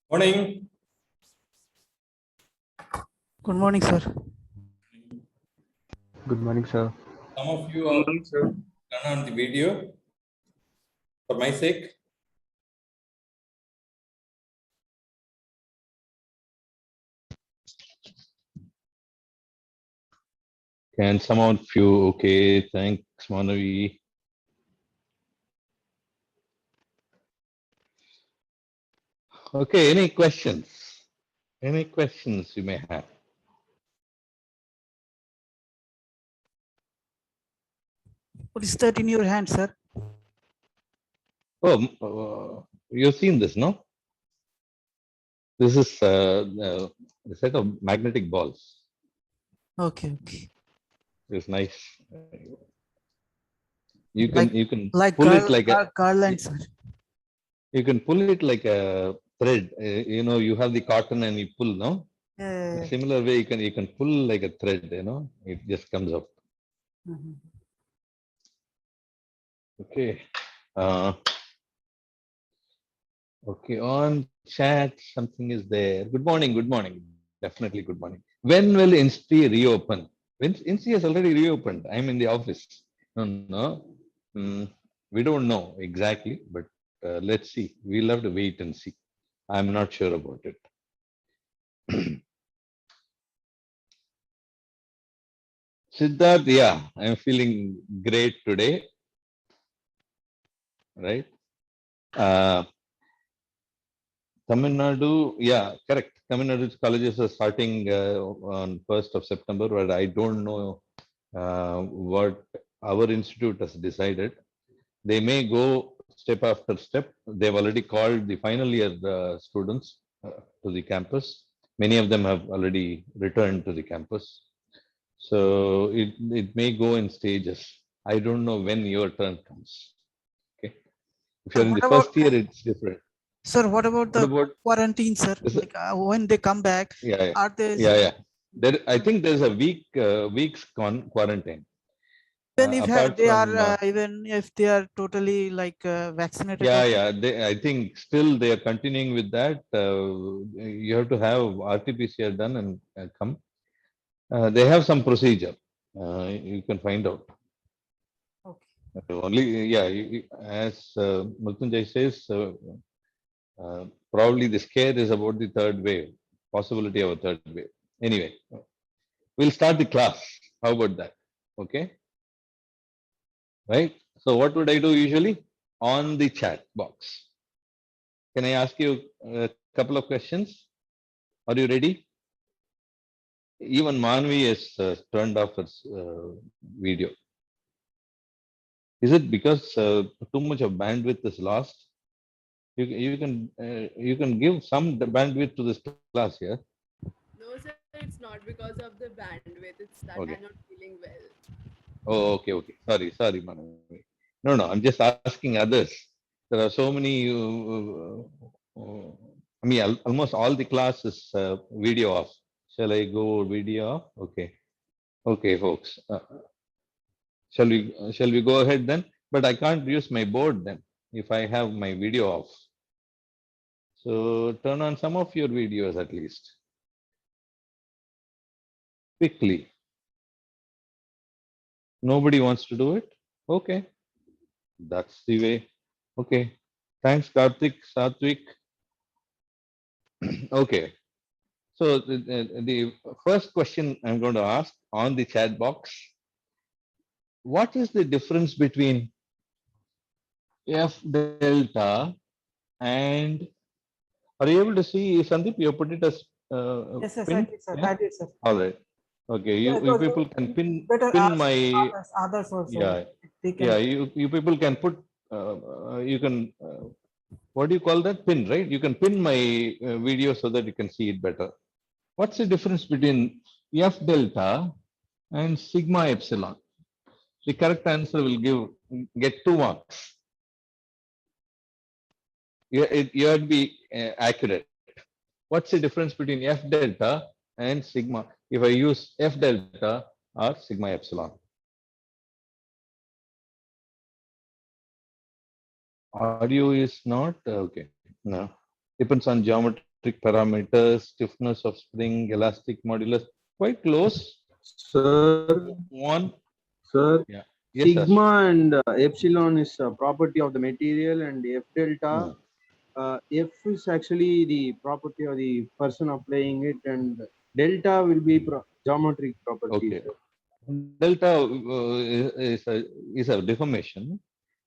Morning. Good morning, sir. Good morning, sir. Some of you have turned on the video for my sake. Can some of you, okay, thanks, Manavi. Okay, any questions? Any questions you may have? What is that in your hand, sir? Oh, you've seen this, no? This is a set of magnetic balls. Okay, okay. It's nice. You can Like pull it like a garland, sir. you can pull it like a thread. You have the cotton and you pull, no? Yeah. Similar way, you can pull like a thread. It just comes up. Mhm. Okay. Okay, on chat, something is there. Good morning, good morning. Definitely good morning. When will INSTI reopen? When INSTI has already reopened. I'm in the office. No. We don't know exactly, but let's see. We'll have to wait and see. I'm not sure about it. Siddharth, yeah, I'm feeling great today. Right? Tamil Nadu, yeah, correct. Tamil Nadu colleges are starting on 1st of September, but I don't know what our institute has decided. They may go step after step. They've already called the final year students to the campus. Many of them have already returned to the campus. So it may go in stages. I don't know when your turn comes. Okay. If Sir, you're in what the about first year, it's different. sir? What about What the about quarantine, sir? this? Like when they come back, Yeah, are they yeah. There, I think there's a week's quarantine. even if Apart they from are even if they are totally like vaccinated? yeah. I think still they are continuing with that. You have to have RT-PCR done and come. They have some procedure. You can find out. Okay. Only yeah. As Mrityunjay says, probably the scare is about the third wave, possibility of a third wave. Anyway, we'll start the class. How about that? Okay. Right? So what would I do usually? On the chat box. Can I ask you a couple of questions? Are you ready? Even Manvi has turned off his video. Is it because too much of bandwidth is lost? You can give some bandwidth to this class here. No, sir, it's not because of the bandwidth. It's that I'm Okay. not feeling well. Oh, okay. Sorry, Manvi. No, I'm just asking others. There are so many. Almost all the class is video off. Shall I go video off? Okay, folks. Shall we go ahead then? But I can't use my board then if I have my video off. So turn on some of your videos at least. Quickly. Nobody wants to do it? Okay. That's the way. Okay. Thanks, Karthik, Satvik. Okay. So the first question I'm going to ask on the chat box, what is the difference between F delta and, are you able to see, Sandeep, you put it as Yes, yes, pin? I did, sir. Yeah? I did, sir. All right. Okay, you people can Better pin ask my, others also. yeah, They can. yeah, you people can put, you can, what do you call that? Pin, right? You can pin my video so that you can see it better. What's the difference between F delta and sigma epsilon? The correct answer will get 2 marks. You have to be accurate. What's the difference between F delta and sigma if I use F delta or sigma epsilon? Audio is not okay. No, depends on geometry geometric parameters, stiffness of spring, elastic modulus, quite close. Sir, One, sir, yeah. Yes, sir. sigma and epsilon is a property of the material, and F delta, F is actually the property of the person applying it, and delta will be geometric property, Okay. sir. Delta is a deformation.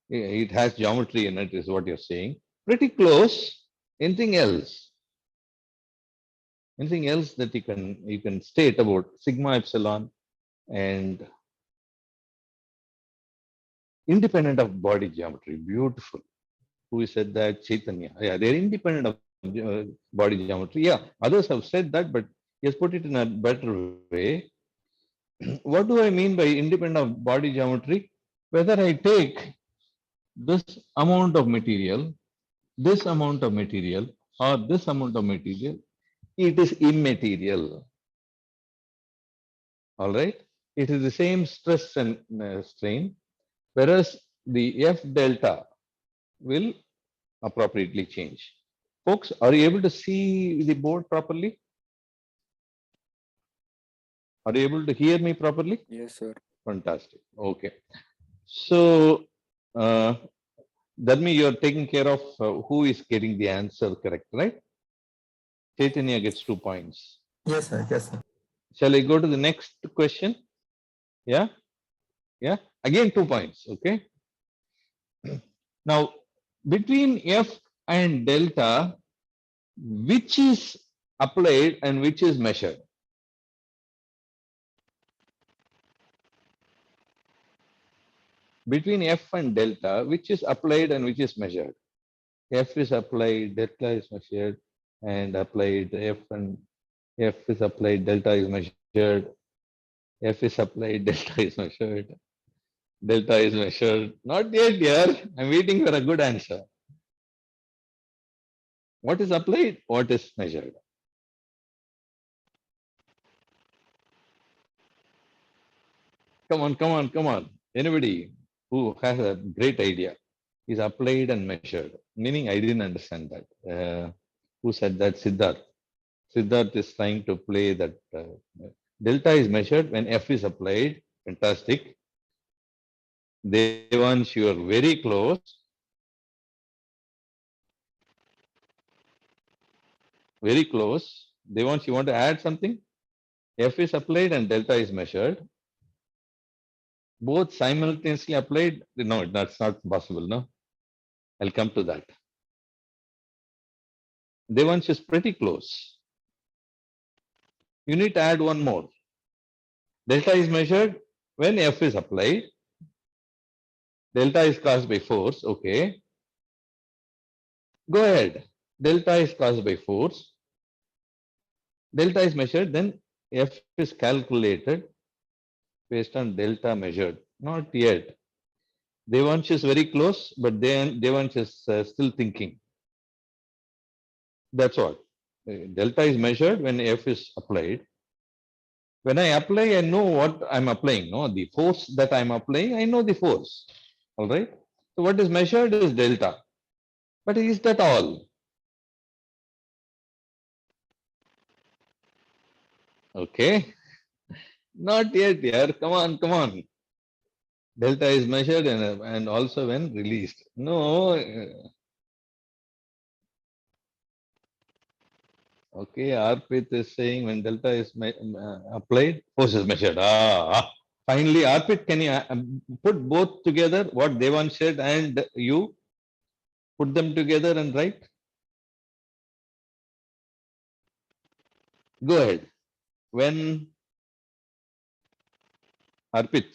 It has geometry in it, is what you're saying. Pretty close. Anything else? Anything else that you can state about sigma epsilon and independent of body geometry? Beautiful. Who said that? Chaitanya. Yeah, they're independent of body geometry. Yeah, others have said that, but he has put it in a better way. What do I mean by independent of body geometry? Whether I take this amount of material, this amount of material, or this amount of material, it is immaterial. All right. It is the same stress and strain, whereas the F delta will appropriately change. Folks, are you able to see the board properly? Are you able to hear me properly? Yes, sir. Fantastic. Okay. So, that means you're taking care of who is getting the answer correct, right? Chaitanya gets 2 points. Yes, sir. Yes, sir. Shall I go to the next question? Yeah. Yeah. Again, 2 points. Okay. Now, between F and delta, which is applied and which is measured? Between F and delta, which is applied and which is measured? F is applied, delta is measured, and applied F and F is applied, delta is measured. F is applied, delta is measured. Delta is measured. Not yet, dear. I'm waiting for a good answer. What is applied? What is measured? Come on, come on, come on. Anybody who has a great idea is applied and measured. Meaning, I didn't understand that. Who said that? Siddharth. Siddharth is trying to play that. Delta is measured when F is applied. Fantastic. Devansh, you are very close. Very close. Devansh, you want to add something? F is applied and delta is measured. Both simultaneously applied? No, that's not possible, no? I'll come to that. Devansh is pretty close. You need to add one more. Delta is measured when F is applied. Delta is caused by force, okay. Go ahead. Delta is caused by force. Delta is measured, then F is calculated based on delta measured. Not yet. Devansh is very close, but then Devansh is still thinking. That's what. Delta is measured when F is applied. When I apply, I know what I'm applying. No, the force that I'm applying, I know the force. All right. So what is measured is delta. But is that all? Okay. Not yet, yeah. Come on, come on. Delta is measured and also when released. No. Okay, Arpit is saying when delta is applied, force is measured. Finally, Arpit, can you put both together, what Devan said and you? Put them together and write. Go ahead. When Arpit.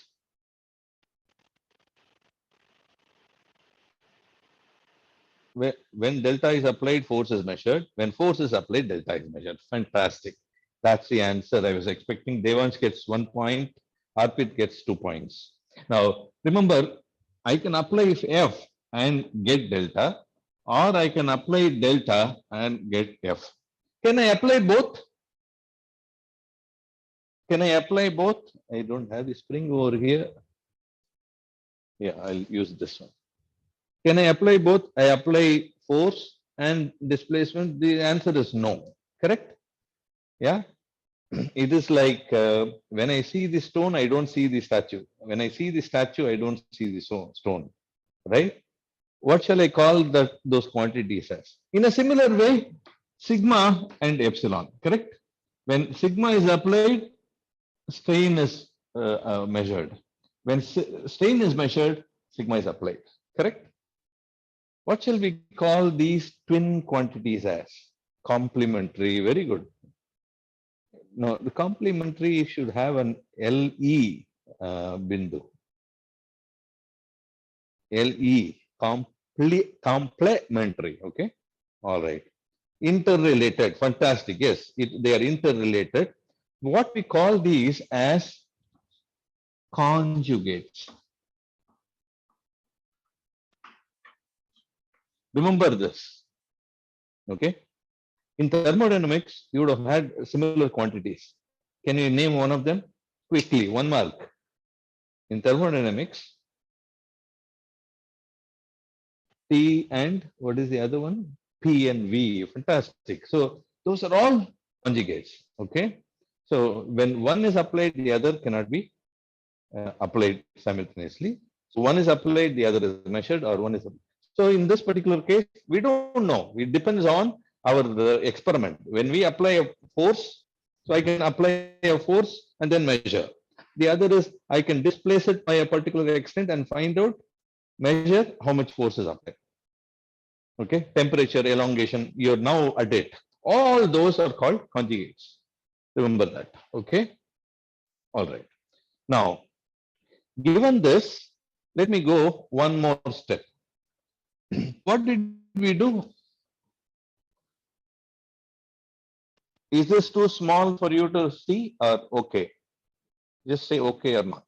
When delta is applied, force is measured. When force is applied, delta is measured. Fantastic. That's the answer I was expecting. Devansh gets 1 point. Arpit gets 2 points. Now, remember, I can apply F and get delta, or I can apply delta and get F. Can I apply both? Can I apply both? I don't have the spring over here. Yeah, I'll use this one. Can I apply both? I apply force and displacement, the answer is no. Correct? Yeah. It is like when I see the stone, I don't see the statue. When I see the statue, I don't see the stone. Right? What shall I call those quantities as? In a similar way, sigma and epsilon. Correct? When sigma is applied, strain is measured. When strain is measured, sigma is applied. Correct? What shall we call these twin quantities as? Complementary. Very good. No, the complementary should have an LE bindu. LE, complementary. Okay. All right. Interrelated. Fantastic. Yes, they are interrelated. What we call these as conjugates. Remember this. Okay. In thermodynamics, you would have had similar quantities. Can you name one of them? Quickly, 1 mark. In thermodynamics, T and what is the other one? P and V. Fantastic. So those are all conjugates. Okay. So when one is applied, the other cannot be applied simultaneously. So one is applied, the other is measured, or one is. So in this particular case, we don't know. It depends on our experiment. When we apply a force, so I can apply a force and then measure. The other is I can displace it by a particular extent and find out, measure how much force is applied. Okay, temperature, elongation, you're now at it. All those are called conjugates. Remember that. Okay. All right. Now, given this, let me go one more step. What did we do? Is this too small for you to see or okay? Just say okay or not.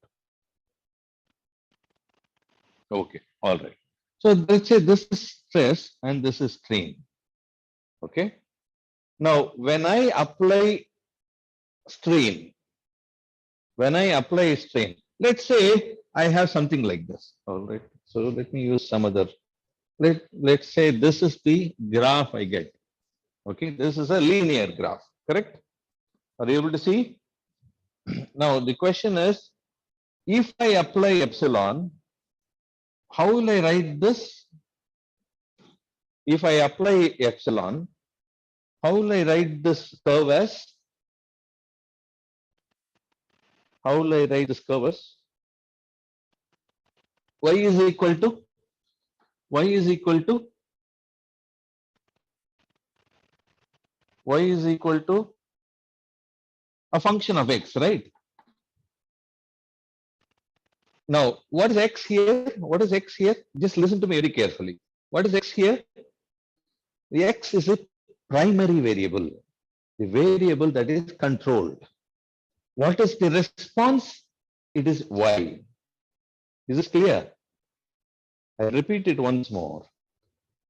Okay, all right. So let's say this is stress and this is strain. Okay. Now, when I apply strain, let's say I have something like this. All right. So let me use some other. Let's say this is the graph I get. Okay. This is a linear graph. Correct? Are you able to see? Now, the question is, if I apply epsilon, how will I write this? If I apply epsilon, how will I write this curve as? How will I write this curve as? Y is equal to? Y is equal to? Y is equal to a function of x, right? Now, what is x here? What is x here? Just listen to me very carefully. What is x here? The x is a primary variable, the variable that is controlled. What is the response? It is y. Is this clear? I repeat it once more.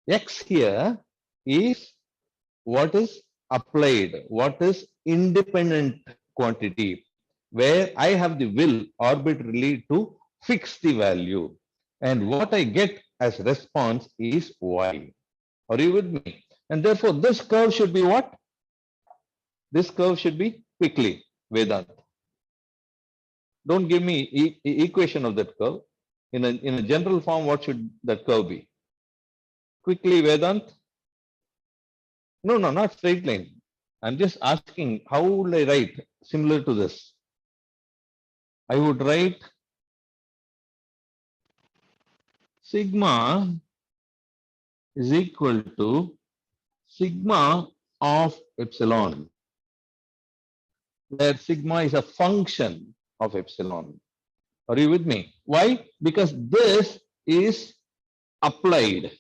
X here is what is applied, what is independent quantity, where I have the will arbitrarily to fix the value. And what I get as response is y. Are you with me? And therefore, this curve should be what? This curve should be quickly, Vedant. Don't give me equation of that curve. In a general form, what should that curve be? Quickly, Vedant. No, not straight line. I'm just asking, how would I write similar to this? I would write sigma is equal to sigma of epsilon, where sigma is a function of epsilon. Are you with me? Why? Because this is applied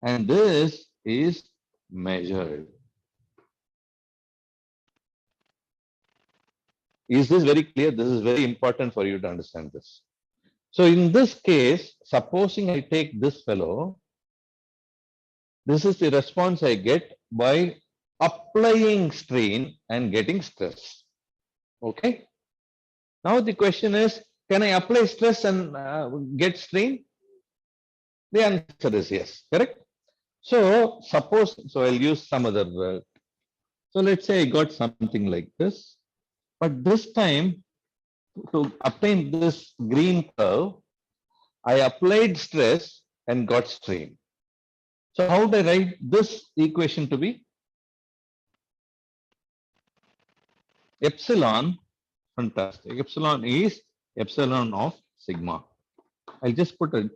and this is measured. Is this very clear? This is very important for you to understand this. So in this case, supposing I take this fellow, this is the response I get by applying strain and getting stress. Okay. Now the question is, can I apply stress and get strain? The answer is yes, correct? So suppose, so I'll use some other, so let's say I got something like this, but this time to obtain this green curve, I applied stress and got strain. So how do I write this equation to be? Epsilon, fantastic. Epsilon is epsilon of sigma. I'll just put a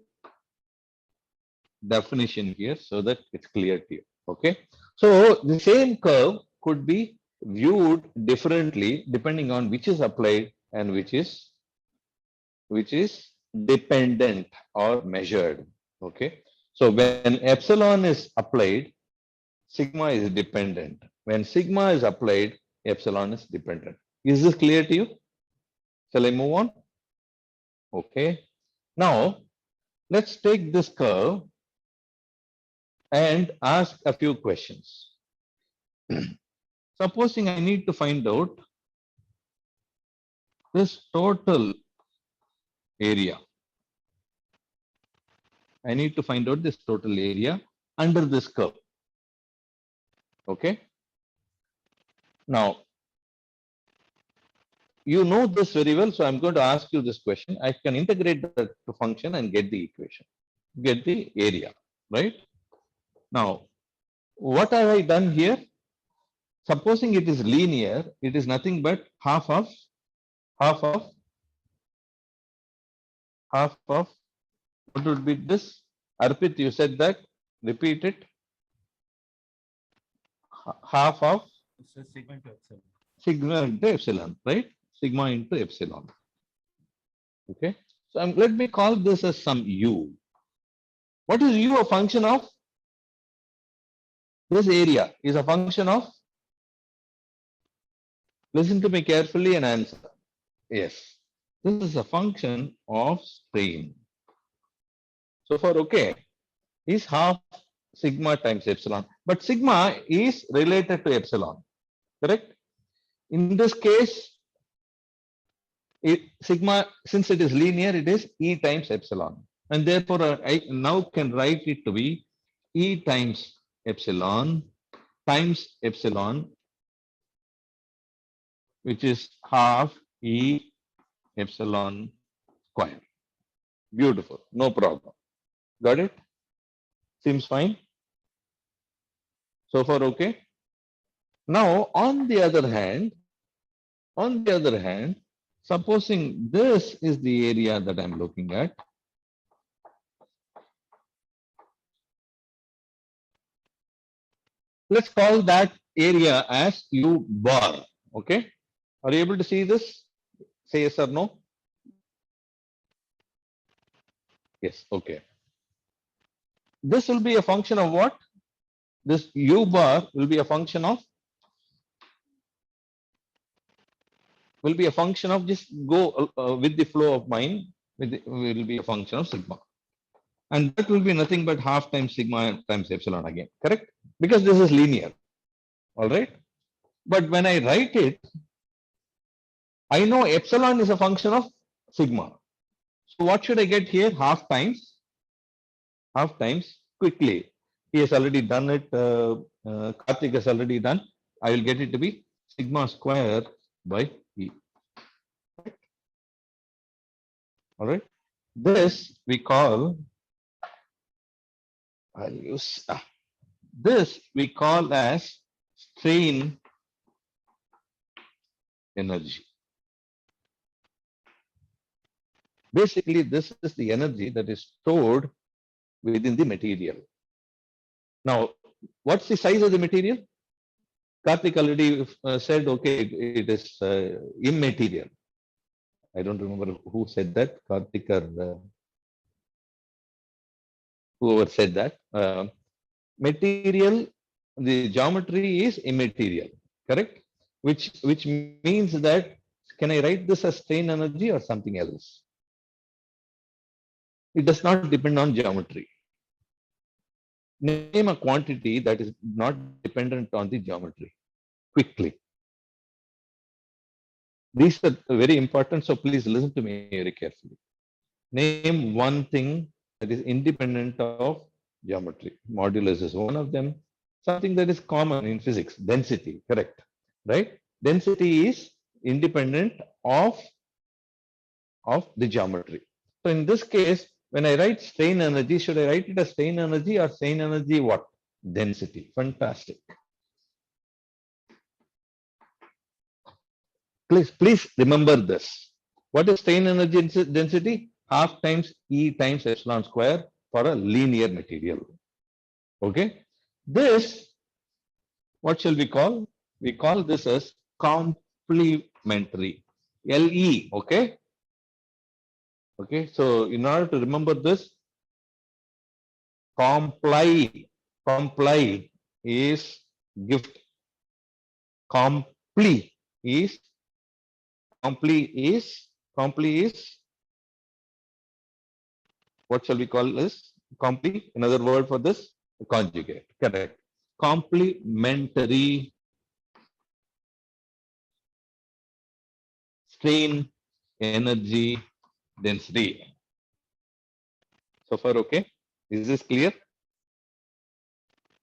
definition here so that it's clear to you. Okay. So the same curve could be viewed differently depending on which is applied and which is dependent or measured. Okay. So when epsilon is applied, sigma is dependent. When sigma is applied, epsilon is dependent. Is this clear to you? Shall I move on? Okay. Now let's take this curve and ask a few questions. Supposing I need to find out this total area. I need to find out this total area under this curve. Okay. Now, you know this very well, so I'm going to ask you this question. I can integrate the function and get the equation, get the area, right? Now, what have I done here? Supposing it is linear, it is nothing but half of what would be this? Arpit, you said that. Repeat it. Half of sigma into epsilon, right? Sigma into epsilon. Okay. So let me call this as some u. What is u a function of? This area is a function of. Listen to me carefully and answer. Yes. This is a function of strain. So far, okay, is half sigma times epsilon. But sigma is related to epsilon, correct? In this case, sigma, since it is linear, it is E times epsilon. And therefore, I now can write it to be E times epsilon, which is half E epsilon square. Beautiful, no problem. Got it? Seems fine. So far, okay. Now, on the other hand, supposing this is the area that I'm looking at, let's call that area as U bar. Okay. Are you able to see this? Say yes or no. Yes. Okay. This will be a function of what? This U bar will be a function of just go with the flow of mind. Will be a function of sigma, and that will be nothing but half times sigma times epsilon again. Correct? Because this is linear. All right. But when I write it, I know epsilon is a function of sigma. So what should I get here? Half times quickly. He has already done it. Karthik has already done. I will get it to be sigma square by E. All right. This we call, I'll use, this we call as strain energy. Basically, this is the energy that is stored within the material. Now, what's the size of the material? Karthik already said, okay, it is immaterial. I don't remember who said that, Karthik or whoever said that. Material, the geometry is immaterial, correct? Which means that, can I write this as strain energy or something else? It does not depend on geometry. Name a quantity that is not dependent on the geometry quickly. These are very important, so please listen to me very carefully. Name one thing that is independent of geometry. Modulus is one of them. Something that is common in physics, density, correct, right? Density is independent of the geometry. So in this case, when I write strain energy, should I write it as strain energy or strain energy what? Density. Fantastic. Please remember this. What is strain energy density? Half times E times epsilon square for a linear material. Okay. This, what shall we call? We call this as complementary. LE. Okay. Okay. So in order to remember this, comply is gift. Comply is what shall we call this? Comply. Another word for this, conjugate. Correct. Complementary strain energy density. So far, okay. Is this clear?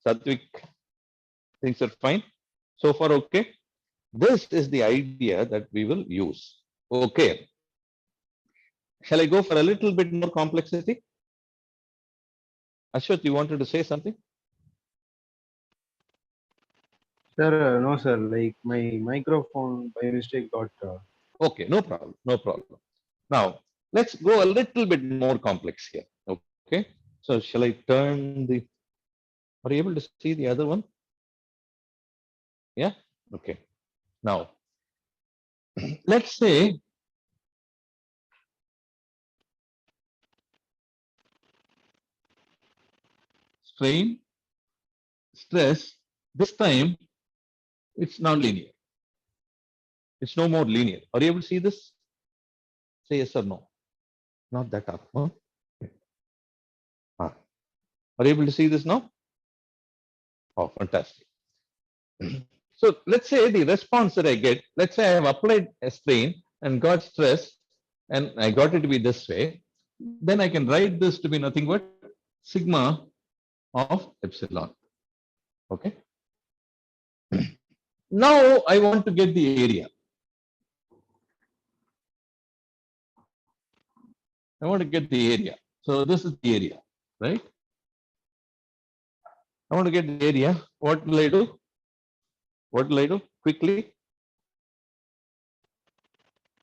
Satvik, things are fine. So far, okay. This is the idea that we will use. Okay. Shall I go for a little bit more complexity? Ashwat, you wanted to say something? Sir, no, sir. Like my microphone by mistake got. Okay, no problem, no problem. Now, let's go a little bit more complex here. Okay. So shall I turn the, are you able to see the other one? Yeah. Okay. Now, let's say strain, stress, this time it's non-linear. It's no more linear. Are you able to see this? Say yes or no. Not that up. Huh? Ah. Are you able to see this now? Oh, fantastic. So let's say the response that I get, let's say I have applied a strain and got stress and I got it to be this way, then I can write this to be nothing but sigma of epsilon. Okay. Now I want to get the area. I want to get the area. So this is the area, right? I want to get the area. What will I do? What will I do? Quickly,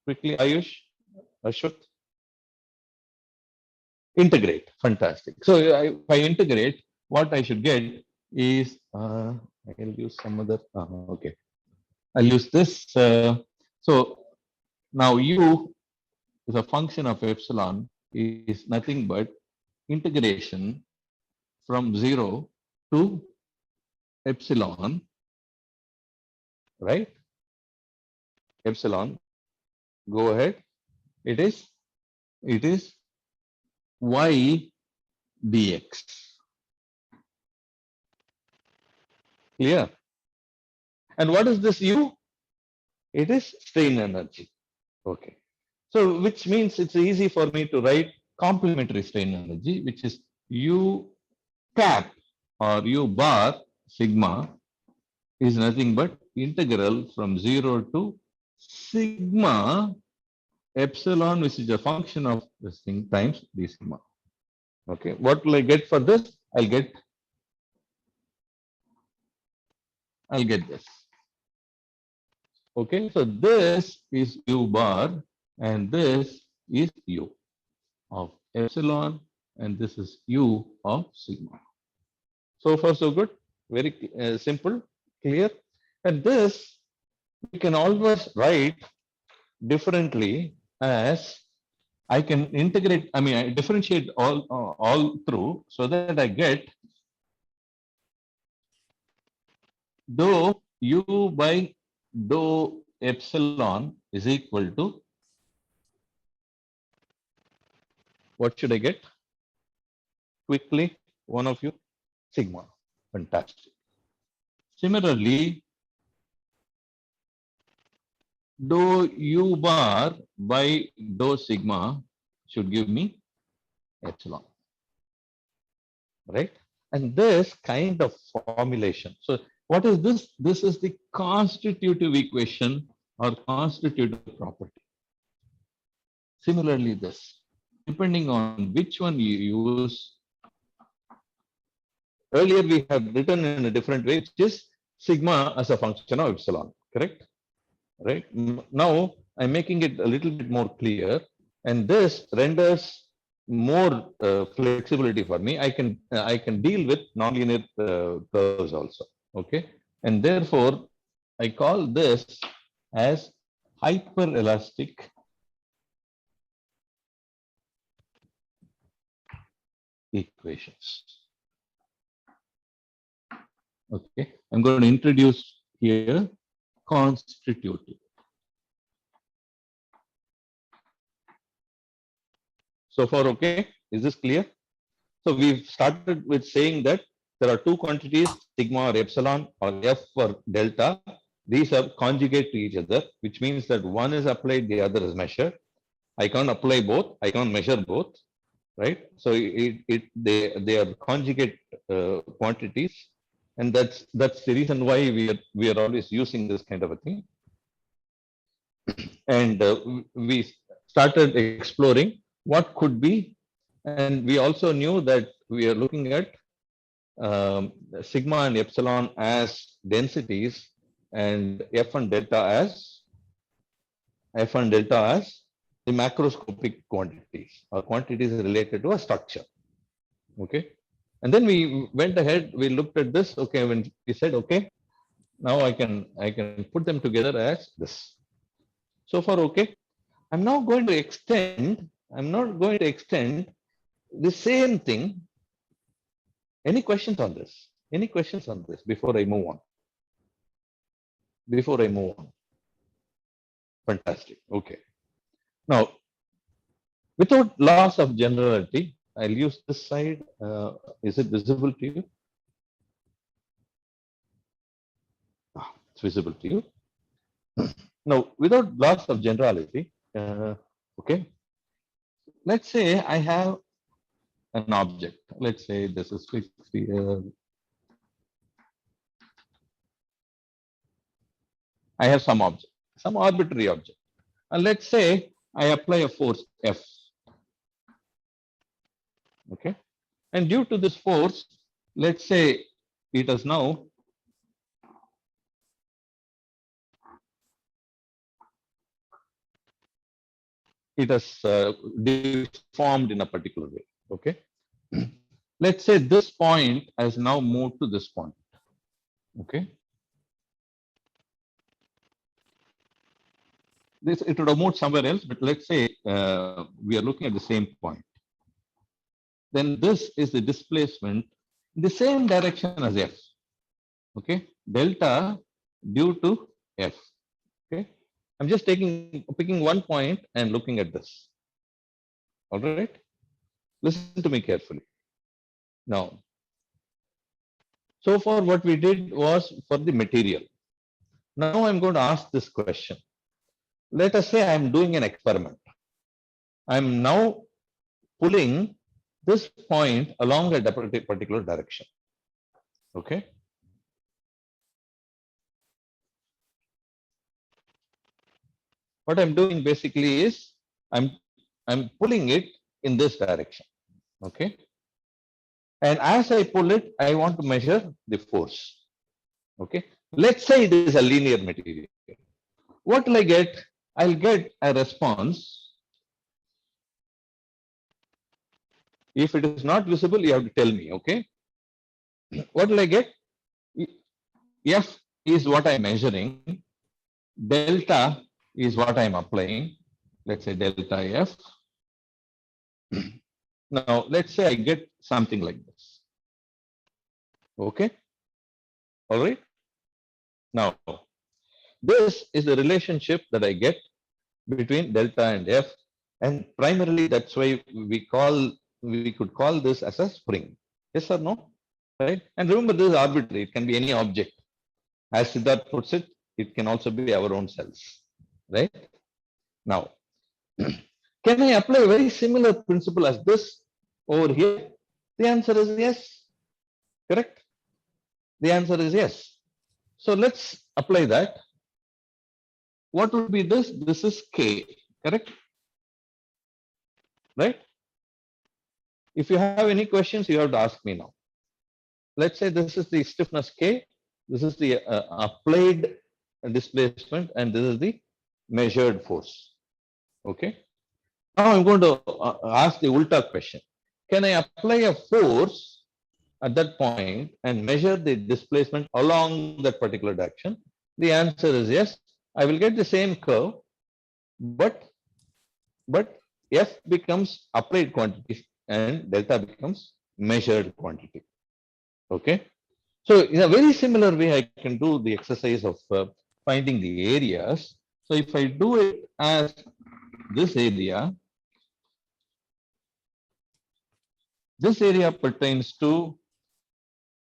Ayush, Ashwat. Integrate. Fantastic. So if I integrate, what I should get is, I'll use some other, okay. I'll use this. So now U is a function of epsilon is nothing but integration from 0 to epsilon, right? Epsilon, go ahead. It is y dx. Clear? And what is this U? It is strain energy. Okay. So which means it's easy for me to write complementary strain energy, which is U cap or U bar sigma is nothing but integral from 0 to sigma epsilon, which is a function of this thing times d sigma. Okay. What will I get for this? I'll get this. Okay. So this is U bar and this is U of epsilon and this is U of sigma. So far so good, very simple, clear. And this we can always write differently as I can integrate, I differentiate all through so that I get dou U by dou epsilon is equal to, what should I get? Quickly, one of you, sigma. Fantastic. Similarly, dou U bar by dou sigma should give me epsilon. right? And this kind of formulation. So what is this? This is the constitutive equation or constitutive property. Similarly, this, depending on which one you use, earlier we have written in a different way, which is sigma as a function of epsilon, correct? Right? Now I'm making it a little bit more clear, and this renders more flexibility for me. I can deal with nonlinear curves also. Okay, and therefore I call this as hyperelastic equations. Okay, I'm going to introduce here constitutive. So far, okay? Is this clear? So we've started with saying that there are two quantities, sigma or epsilon or F or delta. These are conjugate to each other, which means that one is applied, the other is measured. I can't apply both, I can't measure both, right? So they are conjugate quantities, and that's the reason why we are always using this kind of a thing. And we started exploring what could be, and we also knew that we are looking at sigma and epsilon as densities and F and delta as the macroscopic quantities or quantities related to a structure. Okay, and then we went ahead, we looked at this. Okay, when we said, okay, now I can put them together as this. So far, okay. I'm now going to extend. I'm not going to extend the same thing. Any questions on this? Any questions on this before I move on? Before I move on. Fantastic. Okay. Now, without loss of generality, I'll use this side. Is it visible to you? It's visible to you. Now, without loss of generality, okay. Let's say I have an object. Let's say this is fixed here. I have some object, some arbitrary object. And let's say I apply a force F. Okay. And due to this force, let's say it is now deformed in a particular way. Okay. Let's say this point has now moved to this point. Okay. It would have moved somewhere else, but let's say we are looking at the same point. Then this is the displacement in the same direction as F. Okay, delta due to F. Okay, I'm just picking one point and looking at this. All right, listen to me carefully. Now, so far what we did was for the material. Now I'm going to ask this question. Let us say I'm doing an experiment. I'm now pulling this point along a particular direction. Okay. What I'm doing basically is I'm pulling it in this direction. Okay. And as I pull it, I want to measure the force. Okay. Let's say it is a linear material. What will I get? I'll get a response. If it is not visible, you have to tell me. Okay. What will I get? F is what I'm measuring. Delta is what I'm applying. Let's say delta F. Now, let's say I get something like this. Okay. All right. Now, this is the relationship that I get between delta and F. And primarily, that's why we could call this as a spring. Yes or no? Right. And remember, this is arbitrary. It can be any object. As Siddharth puts it, it can also be our own cells. Right. Now, can I apply a very similar principle as this over here? The answer is yes. Correct? The answer is yes. So let's apply that. What would be this? This is K, correct? Right? If you have any questions, you have to ask me now. Let's say this is the stiffness K, this is the applied displacement, and this is the measured force. Okay. Now I'm going to ask the ulta question. Can I apply a force at that point and measure the displacement along that particular direction? The answer is yes. I will get the same curve, but F becomes applied quantity and delta becomes measured quantity. Okay. So in a very similar way, I can do the exercise of finding the areas. So if I do it as this area pertains to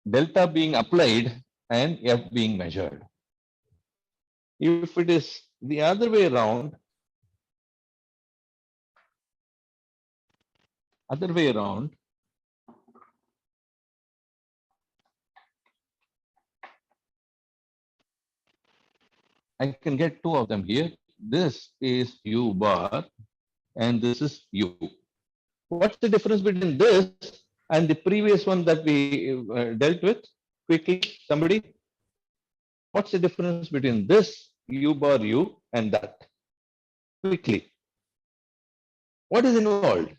delta being applied and F being measured. If it is the other way around, I can get two of them here. This is U bar and this is U. What's the difference between this and the previous one that we dealt with? Quickly, somebody. What's the difference between this U bar U and that? Quickly. What is involved?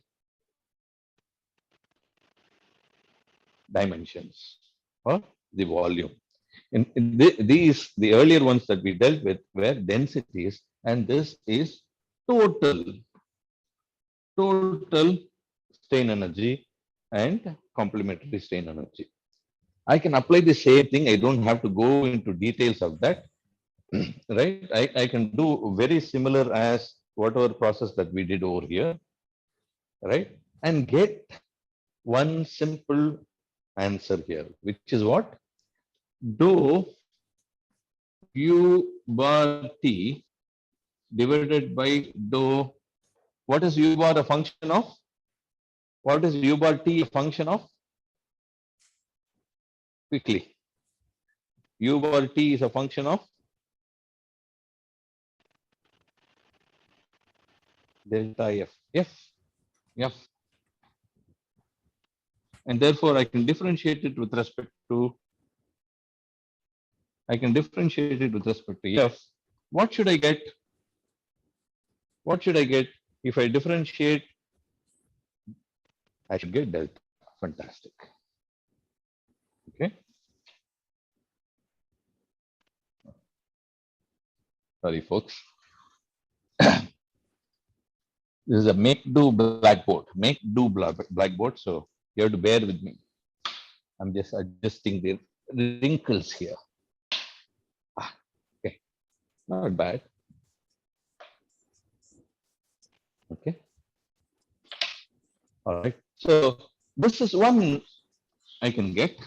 Dimensions or the volume. In the earlier ones that we dealt with were densities, and this is total strain energy and complementary strain energy. I can apply the same thing. I don't have to go into details of that, right? I can do very similar as whatever process that we did over here, right? And get one simple answer here, which is what? Dou U bar T divided by dou. What is U bar a function of? What is U bar T a function of? Quickly. U bar T is a function of delta F. And therefore I can differentiate it with respect to F. What should I get? If I differentiate? I should get delta. Fantastic. Okay. Sorry, folks. This is a make-do blackboard. Blackboard. So you have to bear with me. I'm just adjusting the wrinkles here. Okay. Not bad. Okay. All right. So this is one I can get.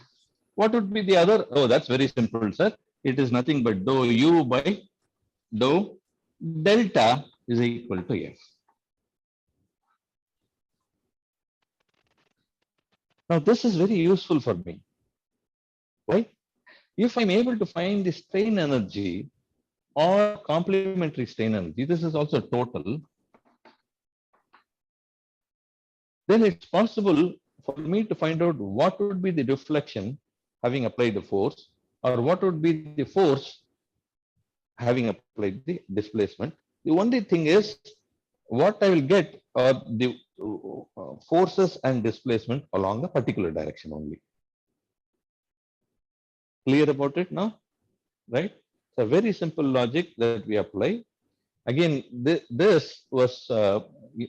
What would be the other? Oh, that's very simple, sir. It is nothing but dou U by dou delta is equal to F. Now, this is very useful for me. Why? If I'm able to find the strain energy or complementary strain energy, this is also total, then it's possible for me to find out what would be the deflection having applied the force, or what would be the force having applied the displacement. The only thing is what I will get are the forces and displacement along a particular direction only. Clear about it now? Right? It's a very simple logic that we apply. Again, this was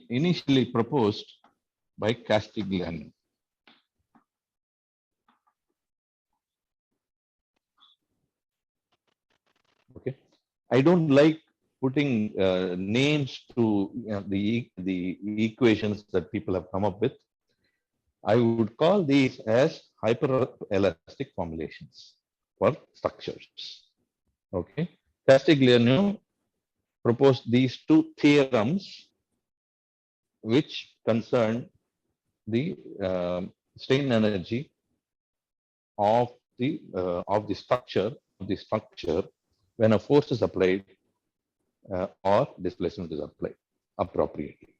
initially proposed by Castiglione. Okay. I don't like putting names to the equations that people have come up with. I would call these as hyperelastic formulations for structures. Okay. Castiglione proposed these two theorems which concern the strain energy of the structure when a force is applied or displacement is applied appropriately.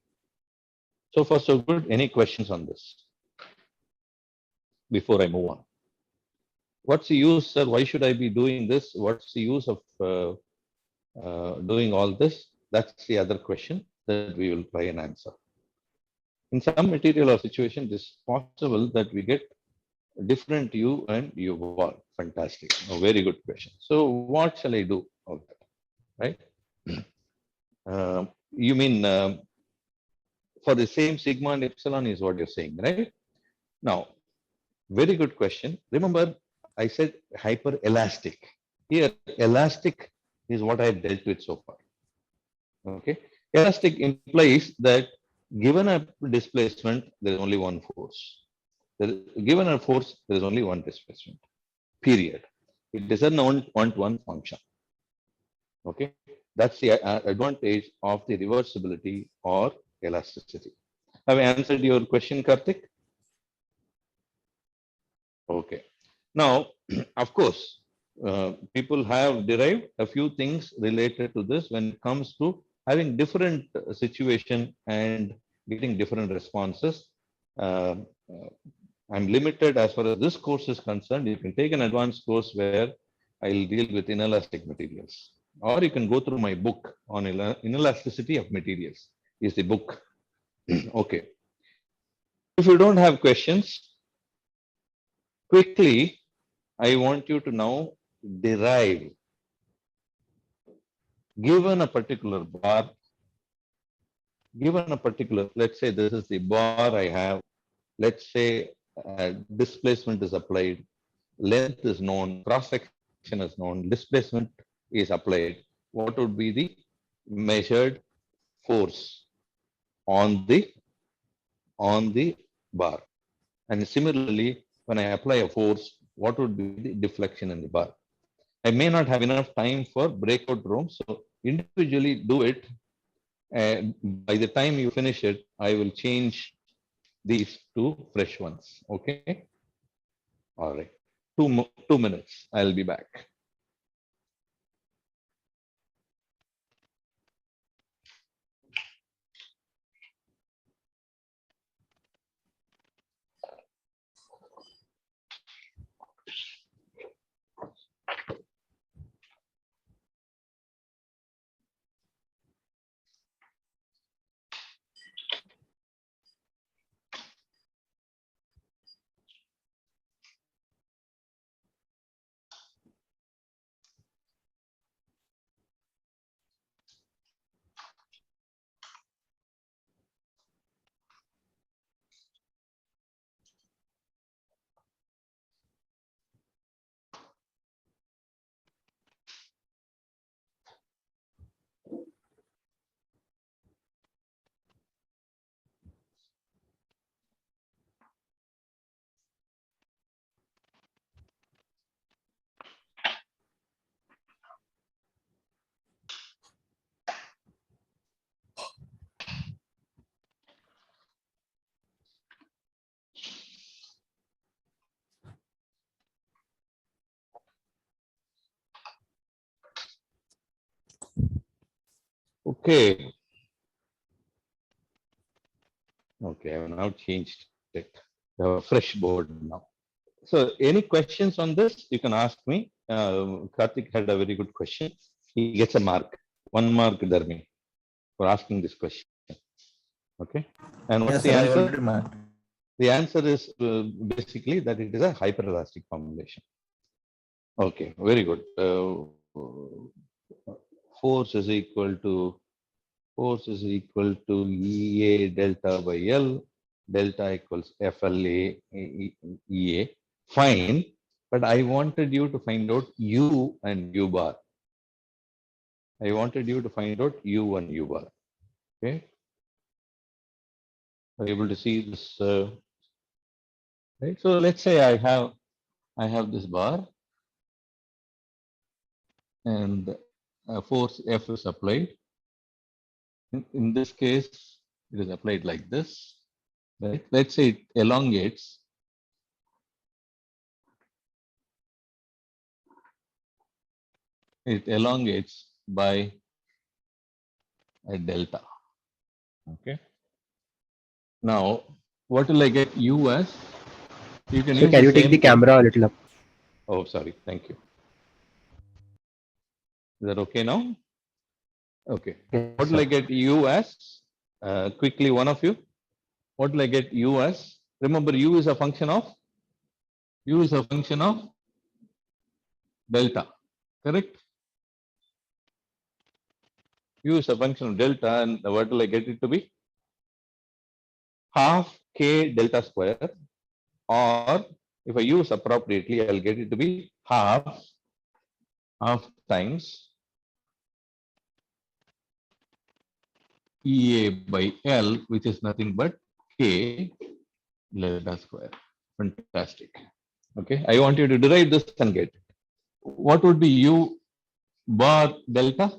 So far, so good. Any questions on this before I move on? What's the use, sir? Why should I be doing this? What's the use of doing all this? That's the other question that we will try and answer. In some material or situation, it is possible that we get different U and U bar. Fantastic. A very good question. So what shall I do of that? Right? You mean for the same sigma and epsilon is what you're saying, right? Now, very good question. Remember, I said hyper elastic. Here, elastic is what I dealt with so far. Okay. Elastic implies that given a displacement, there is only one force. Given a force, there is only one displacement. Period. It is a one-to-one function. Okay. That's the advantage of the reversibility or elasticity. Have I answered your question, Karthik? Okay. Now, of course, people have derived a few things related to this when it comes to having different situation and getting different responses. I'm limited as far as this course is concerned. You can take an advanced course where I'll deal with inelastic materials, or you can go through my book on inelasticity of materials. Is the book. Okay. If you don't have questions, quickly, I want you to now derive, given a particular bar, let's say this is the bar I have, let's say displacement is applied, length is known, cross section is known, displacement is applied. What would be the measured force on the bar? And similarly, when I apply a force, what would be the deflection in the bar? I may not have enough time for breakout rooms, so individually do it. And by the time you finish it, I will change these to fresh ones. Okay. All right. 2 minutes. I'll be back. Okay. Okay, I have now changed it. I have a fresh board now. So any questions on this, you can ask me. Karthik had a very good question. He gets a mark, 1 mark, Dharmi, for asking this question. Okay. And what's Yes, the sir, I answer? already marked. The answer is basically that it is a hyperelastic formulation. Okay, very good. Force is equal to EA delta by L. Delta equals FLA EA. Fine, but I wanted you to find out U and U bar. I wanted you to find out U and U bar. Okay. Are you able to see this? Right. So let's say I have this bar, and force F is applied. In this case, it is applied like this. Right. Let's say it elongates. it elongates by a delta. Okay. Now, what will I get U as? You can So use can the you take same the thing. camera a little up? Oh, sorry. Thank you. Is that okay now? Okay. Yes, What will sir. I get U as? Quickly, one of you. What will I get U as? Remember, U is a function of delta. Correct? U is a function of delta, and what will I get it to be? Half k delta square, or if I use appropriately, I'll get it to be half times EA by L, which is nothing but k delta square. Fantastic. Okay, I want you to derive this and get it. What would be U bar delta?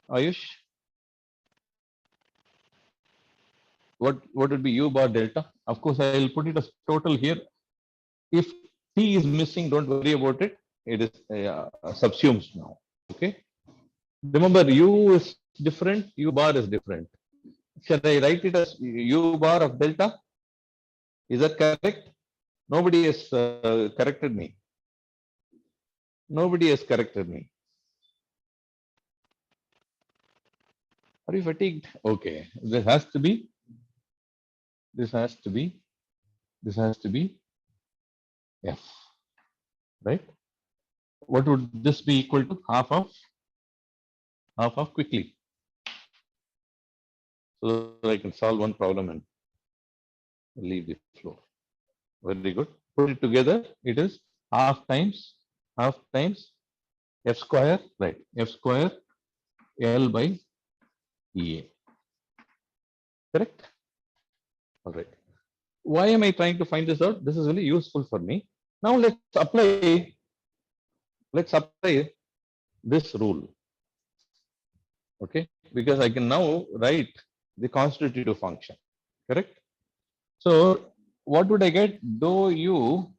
Ayush? What would be U bar delta? Of course, I will put it as total here. If T is missing, don't worry about it. It is subsumes now. Okay. Remember, U is different, U bar is different. Should I write it as U bar of delta? Is that correct? Nobody has corrected me. Nobody has corrected me. Are you fatigued? Okay. This has to be, this has to be F, right? What would this be equal to? Half of quickly. So that I can solve one problem and leave the floor. Very good. Put it together. It is half times F square, right? F square L by EA. Correct? All right. Why am I trying to find this out? This is really useful for me. Now let's apply this rule. Okay, because I can now write the constitutive function. Correct? So what would I get? Dou U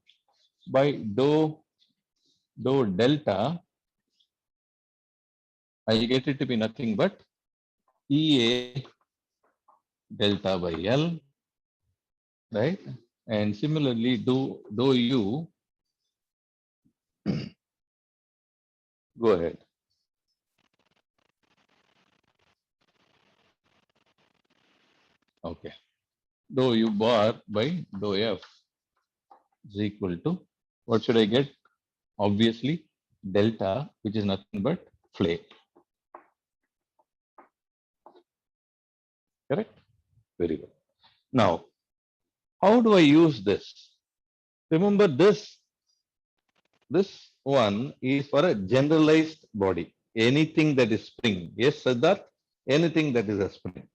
by dou delta, I get it to be nothing but EA delta by L, right? And similarly, dou U, go ahead. Okay. Dou U bar by dou F is equal to, what should I get? Obviously, delta, which is nothing but flare. Correct? Very good. Now, how do I use this? Remember this one is for a generalized body. Anything that is spring. Yes, Siddharth? Anything that is a spring,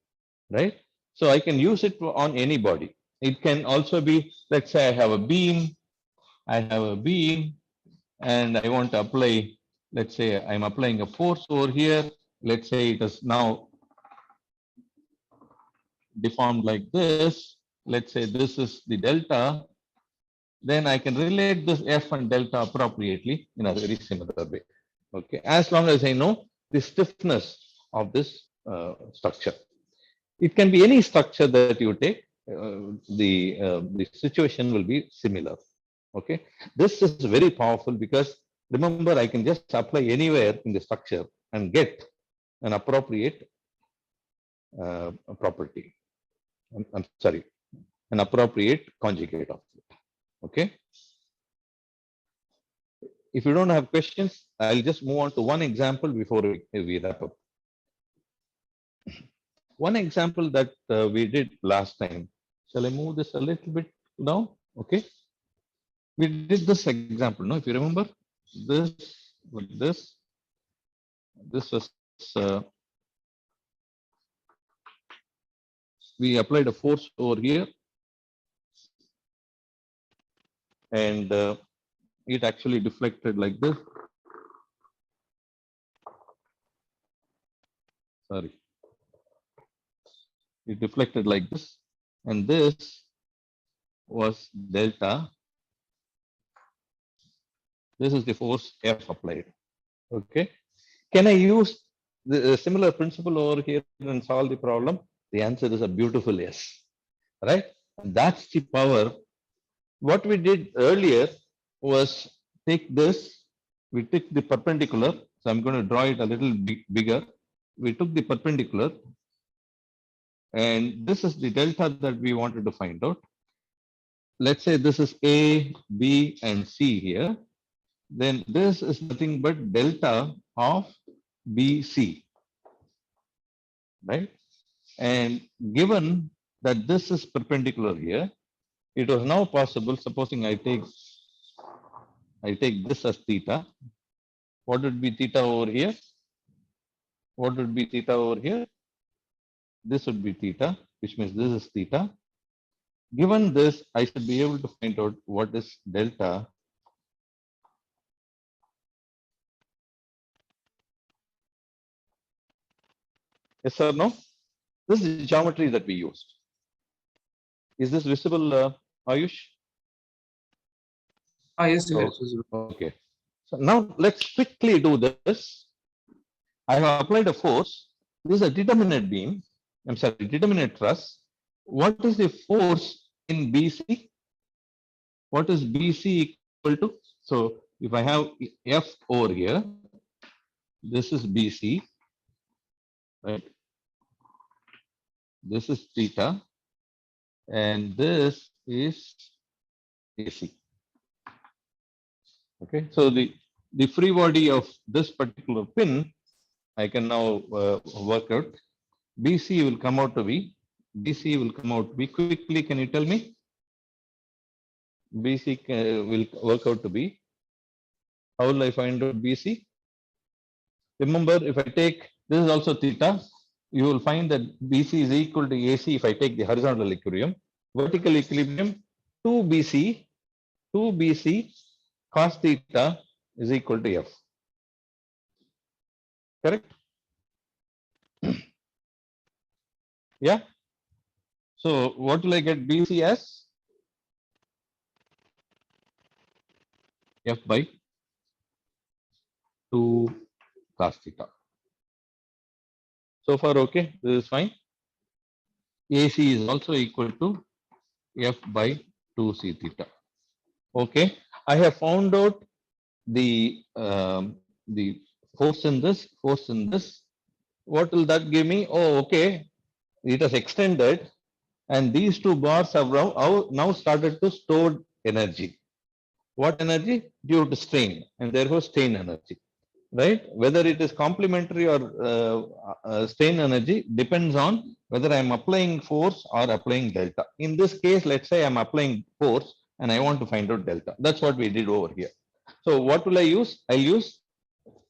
right? So I can use it on any body. It can also be, let's say I have a beam, and I want to apply, let's say I'm applying a force over here. Let's say it is now deformed like this. Let's say this is the delta. Then I can relate this F and delta appropriately in a very similar way. Okay, as long as I know the stiffness of this structure. It can be any structure that you take. The situation will be similar. Okay, this is very powerful because remember I can just apply anywhere in the structure and get an appropriate property. I'm sorry, an appropriate conjugate of it. Okay. If you don't have questions, I'll just move on to one example before we wrap up. One example that we did last time. Shall I move this a little bit down? Okay. We did this example, no? If you remember, this with this was we applied a force over here, and it actually deflected like this. Sorry, it deflected like this, and this was delta This is the force F applied. Okay. Can I use the similar principle over here and solve the problem? The answer is a beautiful yes. Right? And that's the power. What we did earlier was take this, we took the perpendicular. So I'm going to draw it a little bigger. We took the perpendicular, and this is the delta that we wanted to find out. Let's say this is A, B, and C here. Then this is nothing but delta of BC, right? And given that this is perpendicular here, it was now possible, supposing I take this as theta. What would be theta over here? What would be theta over here? This would be theta, which means this is theta. Given this, I should be able to find out what is delta. Yes or no? This is the geometry that we used. Is this visible, Ayush? Yes, So, yes, yes. okay. So now let's quickly do this. I have applied a force. This is a determinate beam. I'm sorry, determinate truss. What is the force in BC? What is BC equal to? So if I have F over here, this is BC, right? This is theta, and this is AC. Okay, so the free body of this particular pin, I can now work out. BC will come out to be, BC will come out to be, quickly, can you tell me? BC will work out to be, how will I find out BC? Remember, if I take, this is also theta, you will find that BC is equal to AC if I take the horizontal equilibrium. Vertical equilibrium, 2BC cos theta is equal to F. Correct? Yeah. So what will I get BC as? F by 2 cos theta. So far, okay, this is fine. AC is also equal to F by 2c theta. Okay, I have found out the force in this, force in this. What will that give me? Oh, okay, it has extended, and these two bars have now started to store energy. What energy? Due to strain, and therefore strain energy. Right? Whether it is complementary or strain energy depends on whether I am applying force or applying delta. In this case, let's say I'm applying force and I want to find out delta. That's what we did over here. So what will I use? I'll use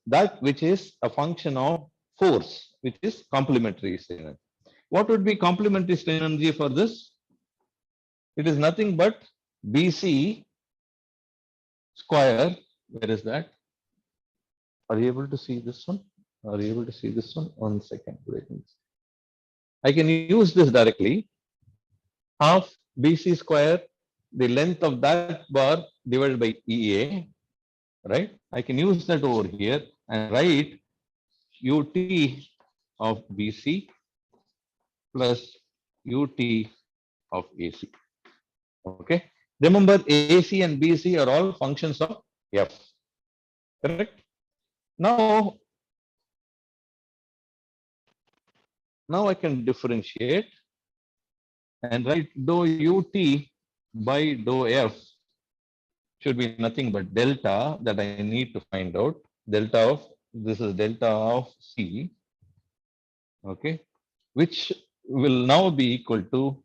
that which is a function of force, which is complementary strain energy. What would be complementary strain energy for this? It is nothing but BC square. Where is that? Are you able to see this one? Are you able to see this one? 1 second. I can use this directly. Half BC square, the length of that bar divided by EA, right? I can use that over here and write UT of BC plus UT of AC. Okay. Remember, AC and BC are all functions of F. Correct? Now I can differentiate and write dou ut by dou f should be nothing but delta that I need to find out. Delta of, this is delta of C, okay, which will now be equal to,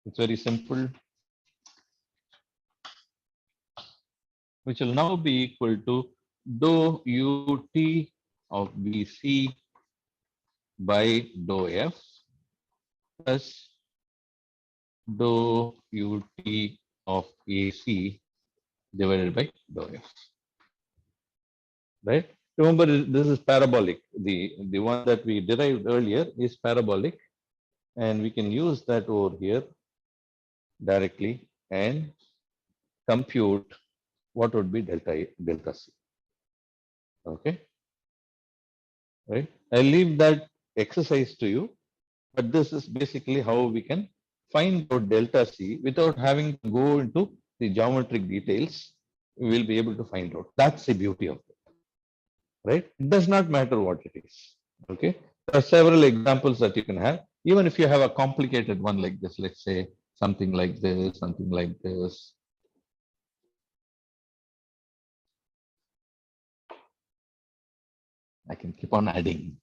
it's very simple, which will now be equal to dou ut of BC by dou f plus dou ut of AC divided by dou f. Right? Remember, this is parabolic. The one that we derived earlier is parabolic, and we can use that over here directly and compute what would be delta C. Okay. Right. I leave that exercise to you, but this is basically how we can find out delta C without having to go into the geometric details. We will be able to find out. That's the beauty of it. Right. It does not matter what it is. Okay. There are several examples that you can have. Even if you have a complicated one like this, let's say something like this, something like this. I can keep on adding,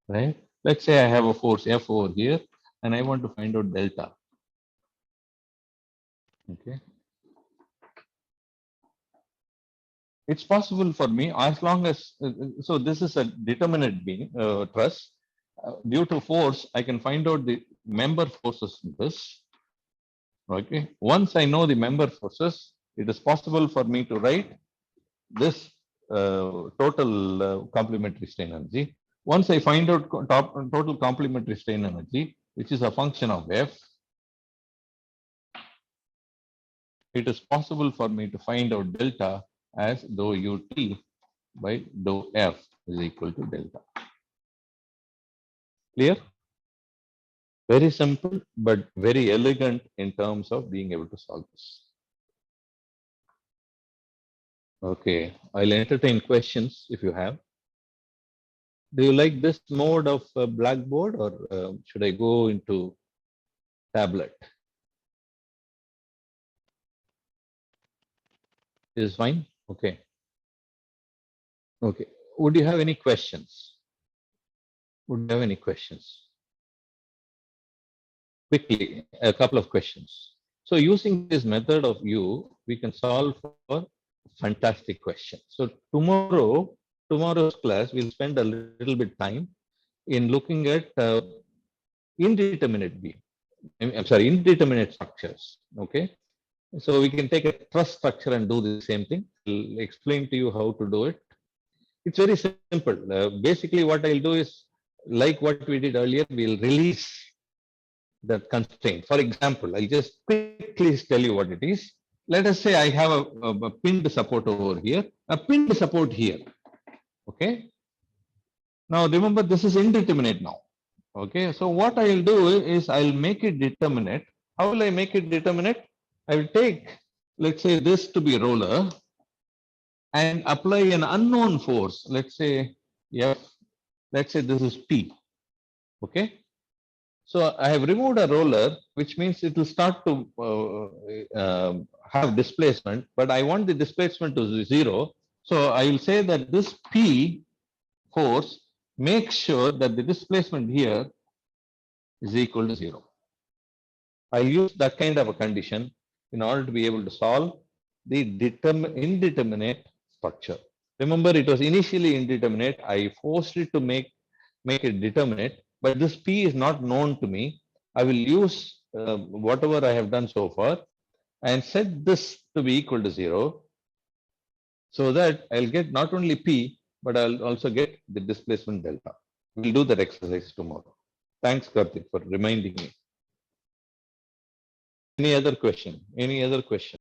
right? Let's say I have a force F over here and I want to find out delta. Okay. It's possible for me as long as, so this is a determinate beam truss. Due to force, I can find out the member forces in this. Okay. Once I know the member forces, it is possible for me to write this total complementary strain energy. Once I find out total complementary strain energy, which is a function of F, it is possible for me to find out delta as dou ut by dou F is equal to delta. Clear? Very simple, but very elegant in terms of being able to solve this. Okay, I'll entertain questions if you have. Do you like this mode of Blackboard, or should I go into tablet? Is fine? Okay. Okay. Would you have any questions? Would you have any questions? Quickly, a couple of questions. So using this method of U, we can solve for fantastic questions. So tomorrow's class, we'll spend a little bit time in looking at indeterminate beam. I'm sorry, indeterminate structures. Okay. So we can take a truss structure and do the same thing. I'll explain to you how to do it. It's very simple. Basically, what I'll do is, like what we did earlier, we'll release that constraint. For example, I'll just quickly tell you what it is. Let us say I have a pinned support over here, a pinned support here. Okay. Now remember, this is indeterminate now. Okay. So what I'll do is I'll make it determinate. How will I make it determinate? I will take, let's say, this to be roller and apply an unknown force. Let's say F. Let's say this is P. Okay. So I have removed a roller, which means it will start to have displacement, but I want the displacement to 0. So I will say that this P force makes sure that the displacement here is equal to 0. I'll use that kind of a condition in order to be able to solve the indeterminate structure. Remember, it was initially indeterminate. I forced it to make it determinate, but this P is not known to me. I will use whatever I have done so far and set this to be equal to 0, so that I'll get not only P, but I'll also get the displacement delta. We'll do that exercise tomorrow. Thanks, Karthik, for reminding me. Any other question? Any other question?